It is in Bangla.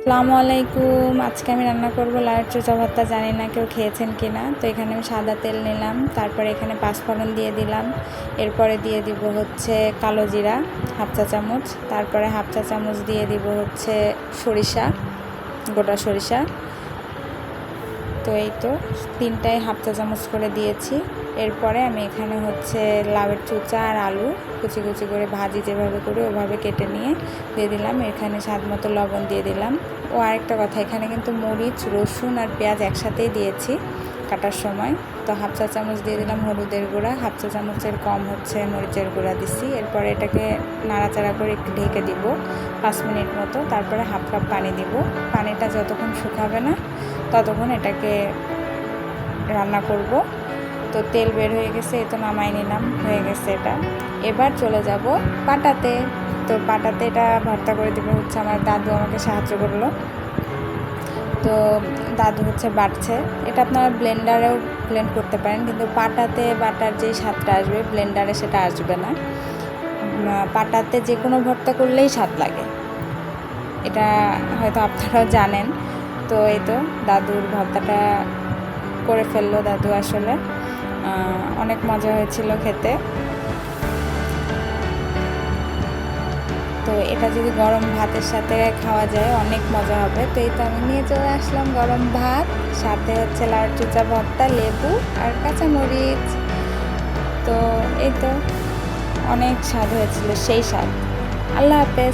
আসসালামু আলাইকুম। আজকে আমি রান্না করব লাউয়ের চোচা ভর্তা। জানি না কেউ খেয়েছেন কিনা। তো এখানে আমি সাদা তেল নিলাম, তারপরে এখানে পাঁচফোড়ন দিয়ে দিলাম, এরপরে দিয়ে দিব হচ্ছে কালো জিরা হাফ চা চামচ, তারপরে হাফ চা চামচ দিয়ে দিব হচ্ছে সরিষা, গোটা সরিষা। তো এই তো তিনটাই হাফ চা চামচ করে দিয়েছি। এরপরে আমি এখানে হচ্ছে লাউয়ের চোচা আর আলু কুচি কুচি করে ভাজি যেভাবে করি ওভাবে কেটে নিয়ে দিয়ে দিলাম। এখানে স্বাদ মতো লবণ দিয়ে দিলাম। ও আরেকটা কথা, এখানে কিন্তু মরিচ, রসুন আর পেঁয়াজ একসাথেই দিয়েছি কাটার সময়। তো হাফ চা চামচ দিয়ে দিলাম হলুদের গুঁড়া, হাফ চা চামচের কম হচ্ছে মরিচের গুঁড়া দিছি। এরপরে এটাকে নাড়াচাড়া করে একটু ঢেকে দিব 5 মিনিট মতো। তারপরে হাফ কাপ পানি দিব। পানিটা যতক্ষণ শুকাবে না ততক্ষণ এটাকে রান্না করব। তো তেল বের হয়ে গেছে, এই তো নামাই নিলাম, হয়ে গেছে এটা। এবার চলে যাব পাটাতে। তো পাটাতে এটা ভর্তা করে দেবে হচ্ছে আমার দাদু, আমাকে সাহায্য করলো। তো দাদু হচ্ছে বাটছে। এটা আপনারা ব্লেন্ডারেও ব্লেন্ড করতে পারেন, কিন্তু পাটাতে বাটার যেই স্বাদটা আসবে ব্লেন্ডারে সেটা আসবে না। পাটাতে যে কোনো ভর্তা করলেই স্বাদ লাগে, এটা হয়তো আপনারাও জানেন। তো এই তো দাদুর ভর্তাটা করে ফেললো দাদু। আসলে অনেক মজা হয়েছিল খেতে। তো এটা যদি গরম ভাতের সাথে খাওয়া যায় অনেক মজা হবে। তো এই তো আমি নিয়ে চলে আসলাম গরম ভাত, সাথে হচ্ছে লাউয়ের চোচা ভর্তা, লেবু আর কাঁচামরিচ। তো এই তো অনেক স্বাদ হয়েছিল, সেই স্বাদ। আল্লাহ হাফেজ।